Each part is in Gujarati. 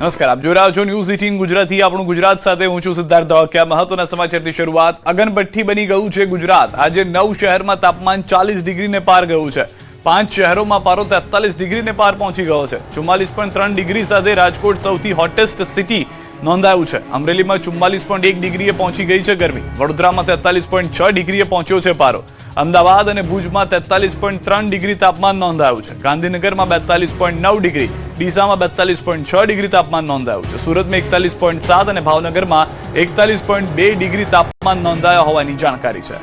નમસ્કાર, આપ જોઈ રહ્યા છો ન્યૂઝ 18 ગુજરાતી. આપણું ગુજરાત સાથે હું છું સિદ્ધાર્થ ધોળકિયા. મહત્વના સમાચારથી શરૂઆત. અગનભઠ્ઠી બની ગયું છે ગુજરાત. આજે 9 શહેરમાં તાપમાન 40 ડિગ્રીને પાર ગયું છે. 5 શહેરોમાં પારો 43 ડિગ્રીને પાર પહોંચી ગયો છે. 44.3 ડિગ્રી સાથે રાજકોટ સૌથી હોટેસ્ટ સિટી નોંધાયું છે. અમરેલીમાં 44.1 ડિગ્રીએ પહોંચી ગઈ છે ગરમી. વડોદરામાં 43.6 ડિગ્રીએ પહોંચ્યો છે પારો. અમદાવાદ અને ભુજમાં 43.3 ડિગ્રી તાપમાન નોંધાયું છે. ગાંધીનગરમાં 42.9 ડિગ્રી, ડીસામાં 42.6 ડિગ્રી તાપમાન નોંધાયું છે. સુરતમાં 41.7 અને ભાવનગરમાં 41.2 ડિગ્રી તાપમાન નોંધાયા હોવાની જાણકારી છે.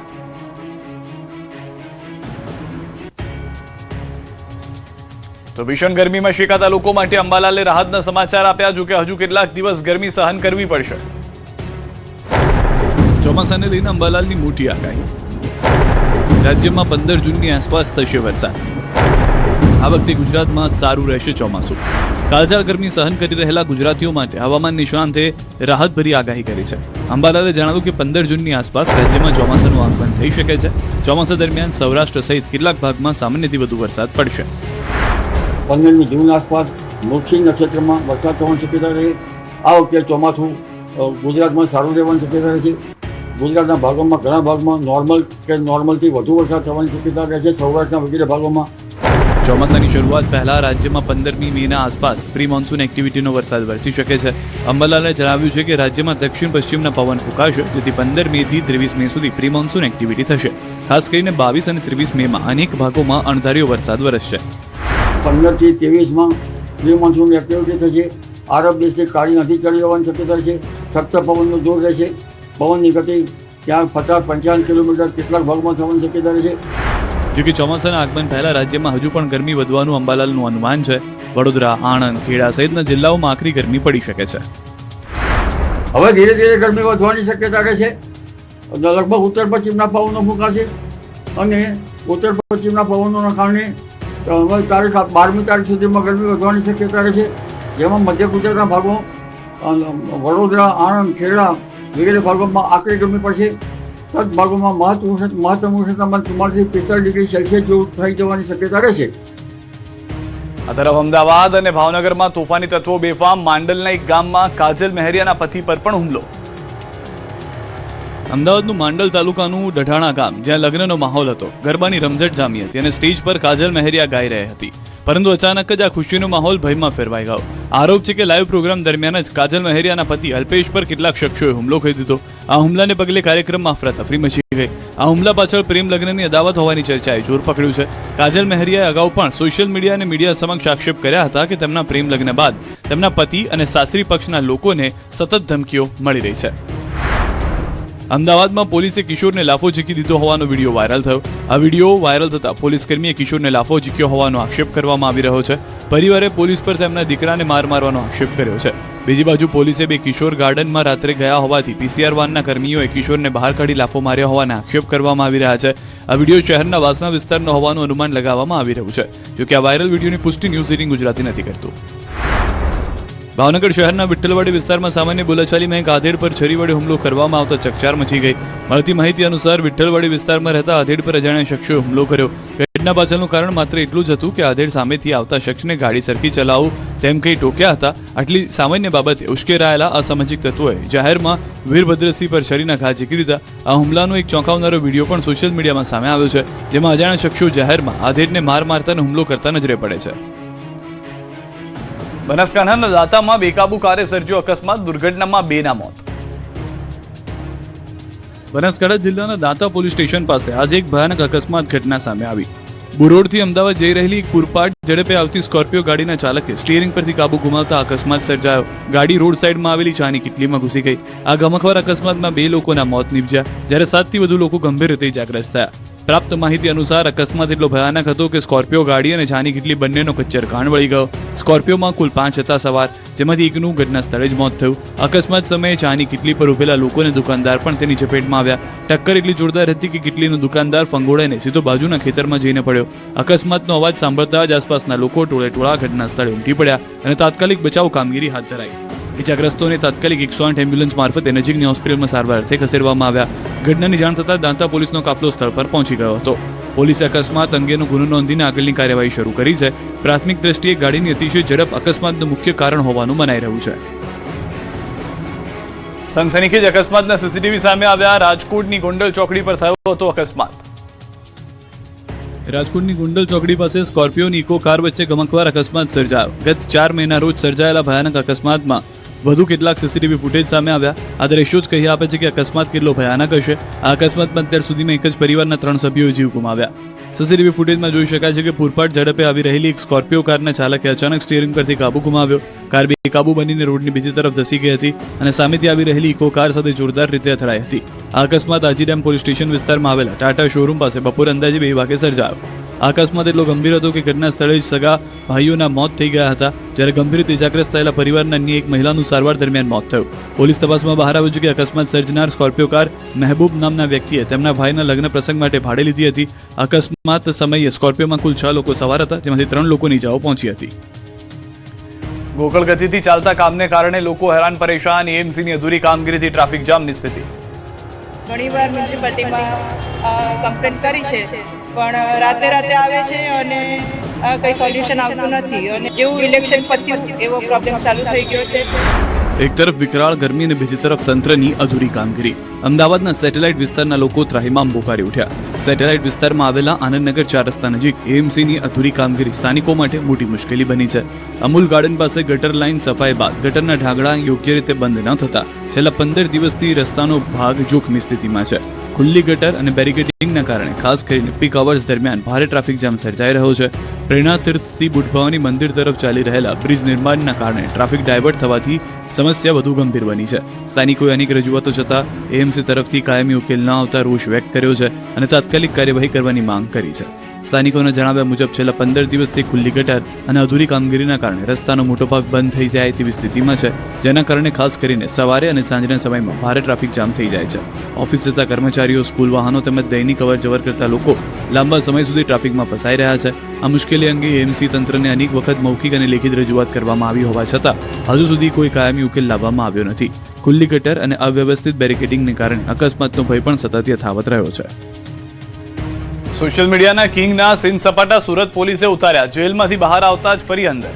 તો ભીષણ ગરમીમાં શેકાતા લોકો માટે અંબાલાલે રાહતના સમાચાર આપ્યા. જો કે હજુ કેટલાક દિવસ ગરમી સહન કરવી પડશે. ચોમાસાને લઈને અંબાલાલની મોટી આગાહી. રાજ્યમાં 15 જૂનની આસપાસ થશે વરસાદ. આ વખતે ગુજરાતમાં સારું રહેશે ચોમાસું. કાળઝાળ ગરમી સહન કરી રહેલા ગુજરાતીઓ માટે હવામાન નિષ્ણાંતે રાહતભરી આગાહી કરી છે. અંબાલાલે જણાવ્યું કે 15 જૂનની આસપાસ રાજ્યમાં ચોમાસાનું આગમન થઈ શકે છે. ચોમાસા દરમિયાન સૌરાષ્ટ્ર સહિત કેટલાક ભાગમાં સામાન્યથી વધુ વરસાદ પડશે. 15મી જૂન આસપાસ મૃગશિર નક્ષત્રમાં વરસાદ થવાની શક્યતા રહે. આ વખતે ચોમાસું ગુજરાતમાં સારું રહેવાની શક્યતા રહે છે. ગુજરાતના ભાગોમાં ઘણા ભાગમાં નોર્મલ કે નોર્મલથી વધુ વરસાદ થવાની શક્યતા રહે છે. સૌરાષ્ટ્રના વગેરે ભાગોમાં ચોમાસાની શરૂઆત પહેલા રાજ્યમાં 15મી મેના આસપાસ પ્રી મોન્સૂન એક્ટિવિટીનો વરસાદ વરસી શકે છે. અંબાલાલે જણાવ્યું છે કે રાજ્યમાં દક્ષિણ પશ્ચિમના પવન ફૂંકાશે, જેથી 15 મેથી 23 મે સુધી પ્રી મોન્સૂન એક્ટિવિટી થશે. ખાસ કરીને 22 અને 23 મેમાં અનેક ભાગોમાં અણધાર્યો વરસાદ વરસશે. 15 થી 23માં પ્રી મોન્સૂન એક્ટિવિટી થશે. આરબ દેશની કાળી નદી ચડી જવાની શક્યતા છે. સખ્ત પવનનું જોર રહેશે. પવનની ગતિ ત્યાં 50-55 કિલોમીટર કેટલાક ભાગમાં થવાની શક્યતા રહેશે. જોકે ચોમાસાના આગમન પહેલા રાજ્યમાં હજુ પણ ગરમી વધવાનું અંબાલાલનું અનુમાન છે. વડોદરા, આણંદ, ખેડા સહિતના જિલ્લાઓમાં આકરી ગરમી પડી શકે છે. હવે ધીરે ધીરે ગરમી વધવાની શક્યતા રહેશે. લગભગ ઉત્તર પશ્ચિમના પવનો ફૂંકાશે અને ઉત્તર પશ્ચિમના પવનોના કારણે તારીખ 12મી તારીખ સુધીમાં ગરમી વધવાની શક્યતા રહેશે. જેમાં મધ્ય ગુજરાતના ભાગો વડોદરા, આણંદ, ખેડા વગેરે ભાગોમાં આકરી ગરમી પડશે. તદ ભાગોમાં મહત્તમ ઉષ્ણતામાન 44 થી 45 ડિગ્રી સેલ્સિયસ જેવું થઈ જવાની શક્યતા રહેશે. આ તરફ અમદાવાદ અને ભાવનગરમાં તોફાની તત્વો બેફામ. માંડલના એક ગામમાં કાજલ મહેરિયાના પતિ પર પણ હુમલો. અમદાવાદનું માંડલ તાલુકાનું ડઢાણા ગામ, જ્યાં લગ્નનો માહોલ હતો, ગરબાની રમઝટ જામી હતી અને સ્ટેજ પર કાજલ મહેરિયા ગાઈ રહી હતી. પરંતુ અચાનક જ આ ખુશીનો માહોલ ભયમાં ફેરવાઈ ગયો. આરોપ છે કે લાઈવ પ્રોગ્રામ દરમિયાન જ કાજલ મહેરિયાના પતિ અલ્પેશ પર કેટલાક શખ્સોએ હુમલો કરી દીધો. આ હુમલાને પગલે કાર્યક્રમમાં અફરાતફરી મચી ગઈ. આ હુમલા પાછળ પ્રેમ લગ્નની અદાવત હોવાની ચર્ચાએ જોર પકડ્યું છે. કાજલ મહેરિયાએ અગાઉ પણ સોશિયલ મીડિયા અને મીડિયા સમક્ષ આક્ષેપ કર્યા હતા કે તેમના પ્રેમ લગ્ન બાદ તેમના પતિ અને સાસરી પક્ષના લોકોને સતત ધમકીઓ મળી રહી છે. અમદાવાદમાં પોલીસે કિશોરને લાફો ઝીકી દીધો હોવાનો વિડીયો વાયરલ થયો. આ વિડીયો વાયરલ થતા પોલીસકર્મીએ કિશોરને લાફો ઝીક્યો હોવાનો આક્ષેપ કરવામાં આવી રહ્યો છે. પરિવારે પોલીસ પર તેમના દીકરાને મારવાનો આક્ષેપ કર્યો છે. બીજી બાજુ પોલીસે બે કિશોર ગાર્ડનમાં રાત્રે ગયા હોવાથી પીસીઆર વાનના કર્મીઓએ કિશોરને બહાર કાઢી લાફો માર્યા હોવાના આક્ષેપ કરવામાં આવી રહ્યા છે. આ વિડીયો શહેરના વાસણા વિસ્તારનો હોવાનું અનુમાન લગાવવામાં આવી રહ્યું છે. જોકે આ વાયરલ વિડીયોની પુષ્ટિ ન્યૂઝ 18 ગુજરાતી નથી કરતું. ભાવનગર શહેરના વિઠ્ઠલવાડી વિસ્તારમાં સામાન્ય બોલાચાલીમાં એક આધેડ પર છરી વડે હુમલો કરવામાં આવતા ચકચાર મચી ગઈ. મળતી માહિતી અનુસાર વિઠ્ઠલવાડી વિસ્તારમાં રહેતા આધેડ પર અજાણ્યા શખ્સોએ હુમલો કર્યો. ઘટના પાછળનું કારણ માત્ર એટલું જ હતું કે આધેડ સામેથી આવતા શખ્સને ગાડી સરખી ચલાવું તેમ કહી ટોક્યા હતા. આટલી સામાન્ય બાબતે ઉશ્કેરાયેલા અસામાજિક તત્વોએ જાહેરમાં વીરભદ્રસિંહ પર છરીના ઘા ઝીકી દીધા. આ હુમલાનો એક ચોંકાવનારો વિડીયો પણ સોશિયલ મીડિયામાં સામે આવ્યો છે, જેમાં અજાણ્યા શખ્સો જાહેરમાં આધેડને માર મારતા અને હુમલો કરતા નજરે પડે છે. બનાસકાંઠાના દાંતામાં બેકાબુ કારે સર્જ્યો અકસ્માત. દુર્ઘટનામાં 2 ના મોત. બનાસકાંઠા જિલ્લાના દાંતા પોલીસ સ્ટેશન પાસે આજે એક ભયાનક અકસ્માત ઘટના સામે આવી. બુરોડથી અમદાવાદ જઈ રહેલી એક પૂરપાટ ઝડપે આવતી સ્કોર્પિયો ગાડીના ચાલકે સ્ટીયરિંગ પરથી કાબુ ગુમાવતા અકસ્માત સર્જાયો. ગાડી રોડ સાઈડમાં આવેલી ચાની કિટલીમાં ઘૂસી ગઈ. આ ગમખ્વાર અકસ્માતમાં 2 લોકોના મોત નીપજ્યા, જ્યારે 7 થી વધુ લોકો ગંભીર રીતે ઇજાગ્રસ્ત થયા. પ્રાપ્ત માહિતી અનુસાર અકસ્માત એટલો ભયાનક હતો કે સ્કોર્પિયો ગાડી અને ચાની કિટલી બંનેનો કચ્ચર કાન વળી ગયો. સ્કોર્પિયોમાં કુલ 5 હતા સવાર, જેમાંથી એકનું ઘટના સ્થળે જ મોત થયું. અકસ્માત સમયે ચાની કિટલી પર ઉભેલા લોકો અને દુકાનદાર પણ તેની ચપેટમાં આવ્યા. ટક્કર એટલી જોરદાર હતી કે કિટલીનો દુકાનદાર ફંગોળાઈને સીધો બાજુના ખેતરમાં જઈને પડ્યો. અકસ્માતનો અવાજ સાંભળતા જ આસપાસના લોકો ટોળે ઘટના સ્થળે ઉમટી પડ્યા અને તાત્કાલિક બચાવ કામગીરી હાથ ધરાઈ. ઇજાગ્રસ્તોને તાત્કાલિક 108 એમ્બ્યુલન્સ મારફતે નજીકની હોસ્પિટલમાં સારવાર અર્થે ખસેડવામાં આવ્યા. ઘટનાની જાણ થતાં દાંતા પોલીસનો કાફલો સ્થળ પર પહોંચી ગયો હતો. પોલીસે અકસ્માત અંગેનો ગુનો નોંધીને આગળની કાર્યવાહી શરૂ કરી છે. પ્રાથમિક દ્રષ્ટિએ ગાડીની અતિશય ઝડપ અકસ્માતનું મુખ્ય કારણ હોવાનું મનાઈ રહ્યું છે. સનસનીખેજ અકસ્માતના સીસીટીવી સામે આવ્યા. રાજકોટની ગોંડલ ચોકડી પર થયો હતો અકસ્માત. રાજકોટની ગોંડલ ચોકડી પાસે સ્કોર્પિયો અને ઇકો કાર વચ્ચે ગમખ્વાર અકસ્માત સર્જાયો. ગત 4 મેના રોજ સર્જાયેલા ભયાનક અકસ્માતમાં વધુ કેટલાક સીસીટીવી ફૂટેજ સામે આવ્યા. આ દ્રશ્યો જ કહી આપે છે કે અકસ્માત કેટલો ભયાનક હશે. આ અકસ્માતમાં અત્યાર સુધીમાં એક જ પરિવારના 3 સભ્યોએ જીવ ગુમાવ્યા. સીસીટીવી ફૂટેજમાં જોઈ શકાય છે કે પૂરપાટ ઝડપે આવી રહેલી એક સ્કોર્પિયો કારના ચાલકે અચાનક સ્ટીયરિંગ પરથી કાબુ ગુમાવ્યો. કાર બેકાબુ બનીને રોડની બીજી તરફ ધસી ગઈ હતી અને સામેથી આવી રહેલી ઇકો કાર સાથે જોરદાર રીતે અથડાઈ હતી. આ અકસ્માત આજીડેમ પોલીસ સ્ટેશન વિસ્તારમાં આવેલા ટાટા શોરૂમ પાસે બપોર અંદાજે 2 વાગે સર્જાયો. આ અકસ્માત એટલો ગંભીર હતો કે ઘટના સ્થળે જ સગા ભાઈઓના મોત થઈ ગયા હતા, જ્યારે ગંભીર રીતે ઇજાગ્રસ્ત થયેલા પરિવારના અન્ય એક મહિલાનું સારવાર દરમિયાન મોત થયું. પોલીસ તપાસમાં બહાર આવ્યું છે કે અકસ્માત સર્જનાર સ્કોર્પિયો કાર મહેબૂબ નામના વ્યક્તિએ તેમના ભાઈના લગ્ન પ્રસંગ માટે ભાડે લીધી હતી. અકસ્માત સમયે સ્કોર્પિયોમાં કુલ 6 લોકો સવાર હતા, જેમાંથી 3 લોકોની ઇજાઓ પહોંચી હતી. ગોકળ ગતિથી ચાલતા કામને કારણે લોકો હેરાન પરેશાન. એએમસીની અધૂરી કામગીરીથી ટ્રાફિક જામની સ્થિતિ. ઘણીવાર મ્યુનિસિપાલિટીમાં કમ્પ્લેન કરી છે, પણ રાતે આવે છે અને કંઈ સોલ્યુશન આવતું નથી. અને જેવું ઇલેક્શન પત્યું એવો પ્રોબ્લેમ ચાલુ થઈ ગયો છે. એક તરફ વિકરાળ ગરમી અને બીજી તરફ તંત્રની અધૂરી કામગીરી. અમદાવાદના સેટેલાઇટ વિસ્તારના લોકો ત્રાહિમામ પોકારી ઉઠ્યા. સેટેલાઇટ વિસ્તારમાં આવેલા આનંદનગર 4 રસ્તા નજીક એએમસીની અધૂરી કામગીરી સ્થાનિકો માટે મોટી મુશ્કેલી બની છે. અમૂલ ગાર્ડન પાસે ગટર લાઇન સફાઈ બાદ ગટરના ઢાંકણા યોગ્ય રીતે બંધ ન થતા છેલ્લા 15 દિવસથી રસ્તાનો ભાગ જોખમી સ્થિતિમાં છે. ખુલ્લી ગટર અને બેરિકેડિંગના કારણે ખાસ કરીને પીક અવર્સ દરમિયાન ભારે ટ્રાફિક જામ સર્જાઈ રહ્યો છે. પ્રેરણા તીર્થથી બુઢભવાની મંદિર તરફ ચાલી રહેલા બ્રિજ નિર્માણના કારણે ટ્રાફિક ડાયવર્ટ થવાથી સમસ્યા વધુ ગંભીર બની છે. સ્થાનિકોએ અનેક રજૂઆતો છતાં એએમસી તરફથી કાયમી ઉકેલ ન આવતા રોષ વ્યક્ત કર્યો છે અને તાત્કાલિક કાર્યવાહી કરવાની માંગ કરી છે. સ્થાનિકોના જણાવ્યા મુજબ છેલ્લા 15 દિવસથી ખુલ્લી ગટર અને અધૂરી કામગીરીના કારણે રસ્તાનો મોટો ભાગ બંધ થઈ જાય તેવી સ્થિતિમાં છે, જેના કારણે ખાસ કરીને સવારે અને સાંજના સમયમાં ભારે ટ્રાફિક જામ થઈ જાય છે. ઓફિસ જતા કર્મચારીઓ, સ્કૂલ વાહનો તેમજ દૈનિક અવર જવર કરતા લોકો લાંબા સમય સુધી ટ્રાફિકમાં ફસાઈ રહ્યા છે. આ મુશ્કેલી અંગે એએમસી તંત્રને અનેક વખત મૌખિક અને લેખિત રજૂઆત કરવામાં આવી હોવા છતાં હજુ સુધી કોઈ કાયમી ઉકેલ લાવવામાં આવ્યો નથી. ખુલ્લી ગટર અને અવ્યવસ્થિત બેરિકેડિંગને કારણે અકસ્માતનો ભય પણ સતત યથાવત રહ્યો છે. સોશિયલ મીડિયાના કિંગના સીન સપાટા સુરત પોલીસે ઉતાર્યા. જેલમાંથી બહાર આવતા જ ફરી અંદર.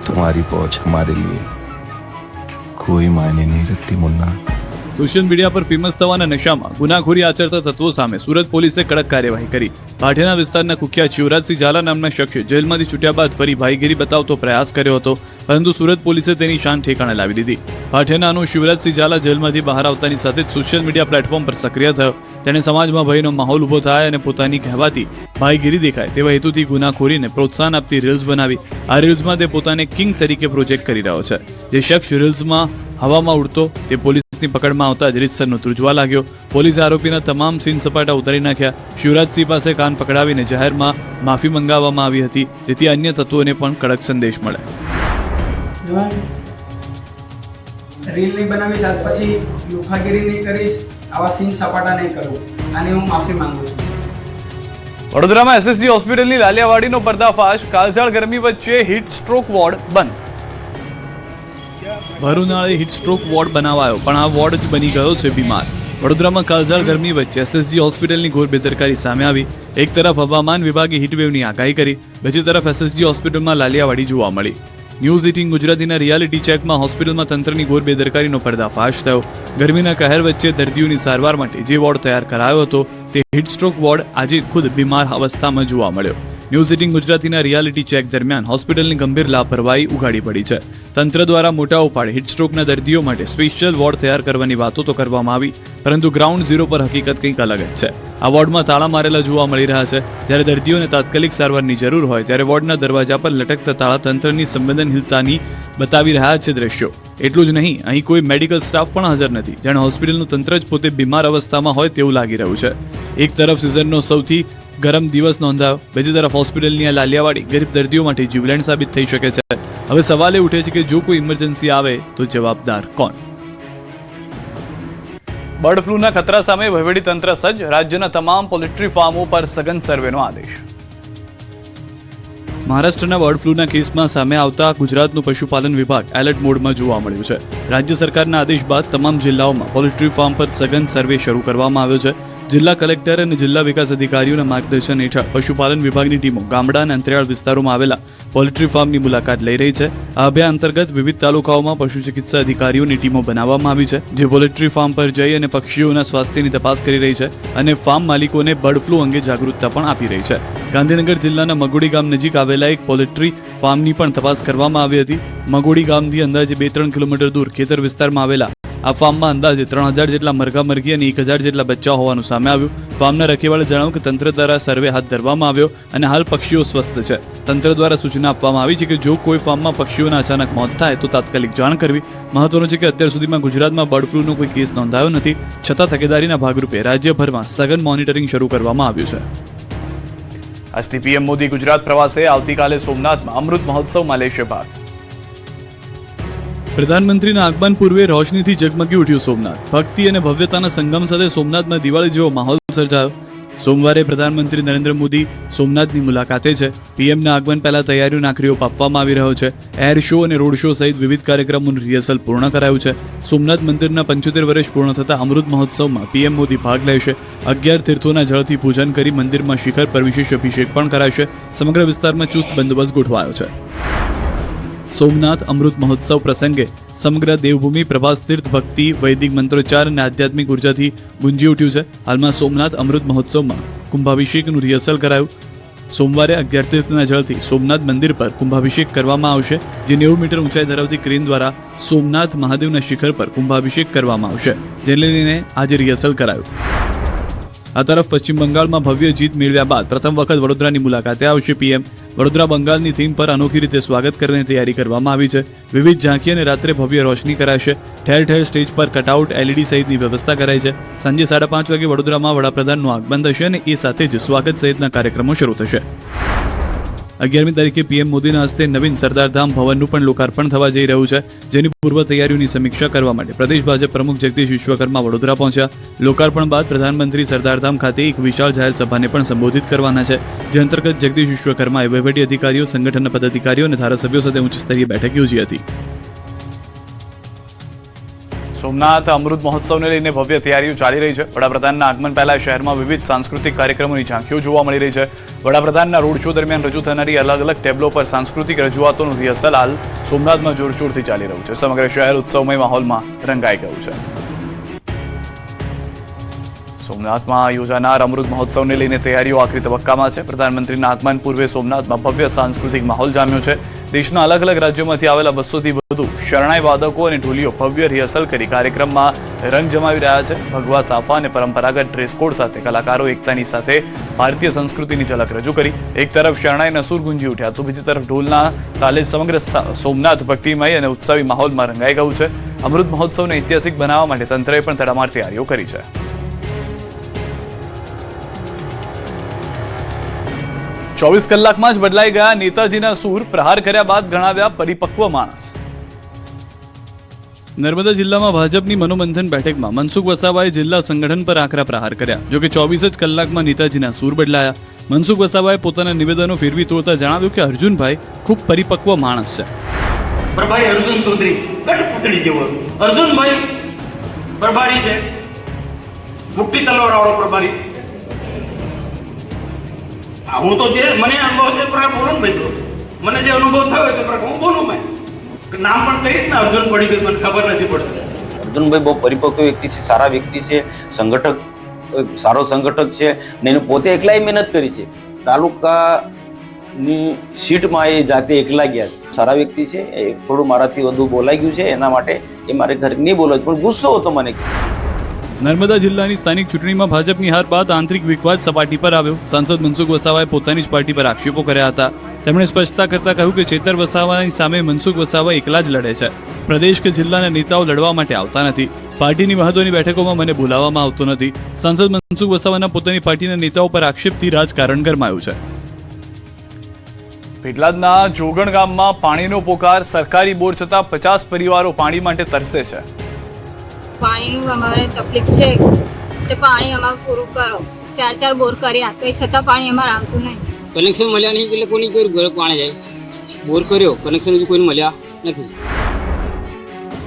तुम्हारी पहुंच हमारे लिए कोई मायने नहीं रखती मुन्ना. સોશિયલ મીડિયા પર ફેમસ થવાના નશામાં ગુનાખોરી આચરતા તત્વો સામે સુરત પોલીસે કડક કાર્યવાહી કરી. ભાઠેના વિસ્તારના કુખ્યાત શિવરાજસિંહ ઝાલા નામના શખ્સે જેલમાંથી છૂટ્યા બાદ ફરી ભાઈગીરી બતાવતો પ્રયાસ કર્યો હતો, પરંતુ સુરત પોલીસે તેની શાન ઠેકાણે લાવી દીધી. ભાઠેનાનો શિવરાજસિંહ ઝાલા જેલમાંથી બહાર આવતાની સાથે જ સોશિયલ મીડિયા પ્લેટફોર્મ પર સક્રિય થયો. તેણે સમાજમાં ભયનો માહોલ ઊભો થાય અને પોતાની કહેવાતી ભાઈગીરી દેખાય તેવા હેતુથી ગુનાખોરીને પ્રોત્સાહન આપતી રીલ્સ બનાવી. આ રીલ્સમાં તે પોતાને કિંગ તરીકે પ્રોજેક્ટ કરી રહ્યો છે. જે શખ્સ રીલ્સમાં હવામાં ઉડતો તે પોલીસની પકડમાં આવતા જ રીતસરનો ધ્રુજવા લાગ્યો. પોલીસે આરોપીના તમામ સીન સપાટા ઉતારી નાખ્યા. શિવરાજસિંહ પાસે કાન પકડાવીને જાહેરમાં માફી મંગાવવામાં આવી હતી, જેથી અન્ય તત્વોને પણ કડક સંદેશ મળે. રીલ નહીં બનાવીશ, આજ પછી લુખાગીરી નહીં કરીશ, આવા સીન સપાટા નહીં કરું, આની હું માફી માંગુ છું. વડોદરામાં એસએસજી હોસ્પિટલની લાલિયાવાડીનો પર્દાફાશ. કાળઝાળ ગરમી વચ્ચે હીટ સ્ટ્રોક વોર્ડ બંધ. ભર ઉનાળે હીટ સ્ટ્રોક વોર્ડ બનાવાયો, પણ આ વોર્ડ જ બની ગયો છે બીમાર. વડોદરામાં કાળઝાળ ગરમી વચ્ચે એસએસજી હોસ્પિટલની ઘોર બેદરકારી સામે આવી. એક તરફ હવામાન વિભાગે હીટવેવની આગાહી કરી, બીજી તરફ એસએસજી હોસ્પિટલમાં લાલિયાવાડી જોવા મળી. ન્યૂઝ 18 ગુજરાતીના રિયાલિટી ચેકમાં હોસ્પિટલમાં તંત્રની ઘોર બેદરકારીનો પર્દાફાશ થયો. ગરમીના કહેર વચ્ચે દર્દીઓની સારવાર માટે જે વોર્ડ તૈયાર કરાયો હતો તે હીટ સ્ટ્રોક વોર્ડ આજે ખુદ બીમાર અવસ્થામાં જોવા મળ્યો. ન્યૂઝ 18 ગુજરાતીના રિયાલિટી ચેક દરમિયાન હોસ્પિટલની ગંભીર લાપરવાહી ઉઘાડી પડી છે. તંત્ર દ્વારા મોટા ઉપાડે હીટ સ્ટ્રોકના દર્દીઓ માટે સ્પેશિયલ વોર્ડ તૈયાર કરવાની વાતો તો કરવામાં આવી, પરંતુ ગ્રાઉન્ડ ઝીરો પર હકીકત કંઈક અલગ જ છે. આ વોર્ડમાં તાળા મારેલા જોવા મળી રહ્યા છે. જ્યારે દર્દીઓને તાત્કાલિક સારવારની જરૂર હોય ત્યારે વોર્ડના દરવાજા પર લટકતા તાળા તંત્રની સંવેદનશીલતાની બતાવી રહ્યા છે દ્રશ્યો. એટલું જ નહીં, અહીં કોઈ મેડિકલ સ્ટાફ પણ હાજર નથી, જાણે હોસ્પિટલનું તંત્ર જ પોતે બીમાર અવસ્થામાં હોય તેવું લાગી રહ્યું છે. એક તરફ સિઝનનો સૌથી ગરમ દિવસ નોંધાયો, બીજી તરફ હોસ્પિટલની આ લાલિયાવાડી ગરીબ દર્દીઓ માટે જીવલેણ સાબિત થઈ શકે છે. હવે સવાલ એ ઉઠે છે કે જો કોઈ ઇમરજન્સી આવે તો જવાબદાર કોણ? બર્ડ ફ્લૂના ખતરા સામે વહીવટીતંત્ર સજ્જ. રાજ્યના તમામ પોલ્ટ્રી ફાર્મો પર સઘન સર્વેનો આદેશ. મહારાષ્ટ્રના બર્ડ ફ્લૂના કેસમાં સામે આવતા ગુજરાતનું પશુપાલન વિભાગ એલર્ટ મોડમાં જોવા મળ્યું છે. રાજ્ય સરકારના આદેશ બાદ તમામ જિલ્લાઓમાં પોલ્ટ્રી ફાર્મ પર સઘન સર્વે શરૂ કરવામાં આવ્યો છે. જિલ્લા કલેક્ટર અને જિલ્લા વિકાસ અધિકારીઓના માર્ગદર્શન હેઠળ પશુપાલન વિભાગની ટીમો ગામડા અને અંતરિયાળ વિસ્તારોમાં આવેલા પોલ્ટ્રી ફાર્મની મુલાકાત લઈ રહી છે. આ અભિયાન અંતર્ગત વિવિધ તાલુકાઓમાં પશુ ચિકિત્સા અધિકારીઓની ટીમો બનાવવામાં આવી છે, જે પોલ્ટ્રી ફાર્મ પર જઈ અને પક્ષીઓના સ્વાસ્થ્યની તપાસ કરી રહી છે અને ફાર્મ માલિકોને બર્ડ ફ્લૂ અંગે જાગૃતતા પણ આપી રહી છે. ગાંધીનગર જિલ્લાના મગોડી ગામ નજીક આવેલા એક પોલ્ટ્રી ફાર્મની પણ તપાસ કરવામાં આવી હતી. મગોડી ગામથી અંદાજે 2-3 કિલોમીટર દૂર ખેતર વિસ્તારમાં આવેલા આ ફાર્મમાં અંદાજે 3000 જેટલા મરઘા મરઘી અને 1000 જેટલા બચ્ચા હોવાનું સામે આવ્યું. ફાર્મના રખેવાળે જણાવ્યું કે તંત્ર દ્વારા સર્વે હાથ ધરવામાં આવ્યો અને હાલ પક્ષીઓ સ્વસ્થ છે. તંત્ર દ્વારા સૂચના આપવામાં આવી છે કે જો કોઈ ફાર્મમાં પક્ષીઓના અચાનક મોત થાય તો તાત્કાલિક જાણ કરવી. મહત્વનું છે કે અત્યાર સુધીમાં ગુજરાતમાં બર્ડ ફ્લૂનો કોઈ કેસ નોંધાયો નથી, છતાં તકેદારીના ભાગરૂપે રાજ્યભરમાં સઘન મોનિટરિંગ શરૂ કરવામાં આવ્યું છે. આજથી પીએમ મોદી ગુજરાત પ્રવાસે, આવતીકાલે સોમનાથમાં અમૃત મહોત્સવમાં લેશે ભાગ. પ્રધાનમંત્રીના આગમન પૂર્વે રોશનીથી ઝગમગી ઉઠ્યું સોમનાથ. ભક્તિ અને ભવ્યતાના સંગમ સાથે સોમનાથમાં દિવાળી જેવો માહોલ સર્જાયો. સોમવારે પ્રધાનમંત્રી નરેન્દ્ર મોદી સોમનાથની મુલાકાતે છે. પીએમના આગમન પહેલા તૈયારીઓને આખરી ઓપ આપવામાં આવી રહ્યો છે. એર શો અને રોડ શો સહિત વિવિધ કાર્યક્રમોનું રિહર્સલ પૂર્ણ કરાયું છે. સોમનાથ મંદિરના 75 વર્ષ પૂર્ણ થતા અમૃત મહોત્સવમાં પીએમ મોદી ભાગ લેશે. 11 તીર્થોના જળથી પૂજન કરી મંદિરમાં શિખર પર વિશેષ અભિષેક પણ કરાશે. સમગ્ર વિસ્તારમાં ચુસ્ત બંદોબસ્ત ગોઠવાયો છે. સોમનાથ અમૃત મહોત્સવ પ્રસંગે સમગ્ર દેવભૂમિ પ્રભાસ તીર્થ ભક્તિ, વૈદિક મંત્રોચ્ચાર અને આધ્યાત્મિક ઉર્જાથી ગુંજી ઉઠ્યું છે. હાલમાં સોમનાથ અમૃત મહોત્સવમાં કુંભાભિષેકનું રિહર્સલ કરાયું. સોમવારે 11 તીર્થના જળથી સોમનાથ મંદિર પર કુંભાભિષેક કરવામાં આવશે, જે 90 મીટર ઊંચાઈ ધરાવતી ક્રેન દ્વારા સોમનાથ મહાદેવના શિખર પર કુંભાભિષેક કરવામાં આવશે, જેને લઈને આજે રિહર્સલ કરાયું. આ તરફ પશ્ચિમ બંગાળમાં ભવ્ય જીત મેળવ્યા બાદ પ્રથમ વખત વડોદરાની મુલાકાતે આવશે પીએમ. વડોદરા બંગાળની થીમ પર અનોખી રીતે સ્વાગત કરવાની તૈયારી કરવામાં આવી છે. વિવિધ ઝાંખી અને રાત્રે ભવ્ય રોશની કરાશે. ઠેર ઠેર સ્ટેજ પર કટઆઉટ, LED સહિતની વ્યવસ્થા કરાઈ છે. સાંજે 5:30 વાગે વડોદરામાં વડાપ્રધાનનું આગમન થશે અને એ સાથે જ સ્વાગત સહિતના કાર્યક્રમો શરૂ થશે. 11મી તારીખે પીએમ મોદીના હસ્તે નવીન સરદારધામ ભવનનું પણ લોકાર્પણ થવા જઈ રહ્યું છે, જેની પૂર્વ તૈયારીઓની સમીક્ષા કરવા માટે પ્રદેશ ભાજપ પ્રમુખ જગદીશ વિશ્વકર્મા વડોદરા પહોંચ્યા. લોકાર્પણ બાદ પ્રધાનમંત્રી સરદારધામ ખાતે એક વિશાળ જાહેર સભાને પણ સંબોધિત કરવાના છે, જે અંતર્ગત જગદીશ વિશ્વકર્માએ વહીવટી અધિકારીઓ, સંગઠનના પદાધિકારીઓ અને ધારાસભ્યો સાથે ઉચ્ચ સ્તરીય બેઠક યોજી હતી. સોમનાથ અમૃત મહોત્સવને લઈને ભવ્ય તૈયારીઓ ચાલી રહી છે. વડાપ્રધાનના આગમન પહેલા શહેરમાં વિવિધ સાંસ્કૃતિક કાર્યક્રમોની ઝાંખીઓ જોવા મળી રહી છે. વડાપ્રધાનના રોડ શો દરમિયાન રજૂ થનારી અલગ અલગ ટેબલો પર સાંસ્કૃતિક રજૂઆતોનું રિહર્સલ હાલ સોમનાથમાં જોરશોરથી ચાલી રહ્યું છે. સમગ્ર શહેર ઉત્સવમય માહોલમાં રંગાઈ ગયું છે. સોમનાથમાં યોજાનાર અમૃત મહોત્સવને લઈને તૈયારીઓ આખરી તબક્કામાં છે. પ્રધાનમંત્રીના આગમન પૂર્વે સોમનાથમાં ભવ્ય સાંસ્કૃતિક માહોલ જામ્યો છે. દેશના અલગ અલગ રાજ્યોમાંથી આવેલા 200થી વધુ શરણાઈ વાદકો અને ઢોલીઓ ભવ્ય રિહર્સલ કરી કાર્યક્રમમાં રંગ જમાવી રહ્યા છે. ભગવા સાફા અને પરંપરાગત ડ્રેસ કોડ સાથે કલાકારો એકતાની સાથે ભારતીય સંસ્કૃતિની ઝલક રજૂ કરી. એક તરફ શરણાઈના સૂર ગુંજી ઉઠ્યા તો બીજી તરફ ઢોલના તાલે સમગ્ર સોમનાથ ભક્તિમય અને ઉત્સવી માહોલમાં રંગાઈ ગયું છે. અમૃત મહોત્સવને ઐતિહાસિક બનાવવા માટે તંત્રએ પણ તડામાર તૈયારીઓ કરી છે. 24 કલાકમાં જ બદલાઈ ગયા નેતાજીના સૂર, પ્રહાર કર્યા બાદ ગણાવ્યા પરિપક્વ માણસ. નર્મદા જિલ્લામાં ભાજપની મનોમંથન બેઠકમાં મનસુખ વસાવાએ જિલ્લા સંગઠન પર આકરા પ્રહાર કર્યા. જોકે 24 જ કલાકમાં નેતાજીના સૂર બદલાયા. મનસુખ વસાવાએ પોતાના નિવેદનો ફેરવી તોડતા જણાવ્યું કે અર્જુનભાઈ ખૂબ પરિપક્વ માણસ છે. પ્રભારી અર્જુન ચૌધરી કઠપુતળી જેવો અર્જુનભાઈ પ્રભારી છે, મોટી તલવાર વાળો પ્રભારી. હું તો જે મને અનુભવ છે પ્રકાર બોલું ને ભાઈ, મને જે અનુભવ થયો તે પ્રકાર હું બોલું. મેં નામ પણ કઈ રીતના અર્જુન પડી ગયું મને ખબર નથી પડતી. અર્જુનભાઈ બહુ પરિપક્વ વ્યક્તિ છે, સારા વ્યક્તિ છે, સંગઠક, સારો સંગઠક છે ને એને પોતે એકલાય મહેનત કરી છે. તાલુકાની સીટમાં એ જાતે એકલા ગયા છે. સારા વ્યક્તિ છે. એ થોડું મારાથી વધુ બોલાઈ ગયું છે, એના માટે એ મારે ઘરે નહીં બોલાવ્યું, પણ ગુસ્સો હતો મને. નર્મદા જિલ્લાની સ્થાનિક ચૂંટણીમાં ભાજપની હાર બાદ આંતરિક વિવાદ સપાટી પર આવ્યો. સાંસદ મનસુખ વસાવાએ પોતાની જ પાર્ટી પર આક્ષેપો કર્યા હતા. તેમણે સ્પષ્ટતા કરતા કહ્યું કે ચેતર વસાવાની સામે મનસુખ વસાવા એકલા જ લડે છે. પ્રદેશ કે જિલ્લાના નેતાઓ લડવા માટે આવતા નથી. પાર્ટીની મહત્વની બેઠકોમાં મને બોલાવવામાં આવતો નથી. સાંસદ મનસુખ વસાવાના પોતાની પાર્ટીના નેતાઓ પર આક્ષેપથી રાજકારણ ગરમાયું છે. પેટલાદના જોગણ ગામમાં પાણીનો પોકાર. સરકારી બોર છતાં 50 પરિવારો પાણી માટે તરસે છે. પાણીનું અમારે તકલીફ છે, તે પાણી અમારે પૂરું કરો. 4 બોર કર્યા તો છતાં પાણી અમારે આવતું નહીં. કનેક્શન મળ્યા નહીં એટલે કોની કર્યું ઘરે પાણી જાય. બોર કર્યો, કનેક્શન હજુ કોઈને મળ્યા નથી.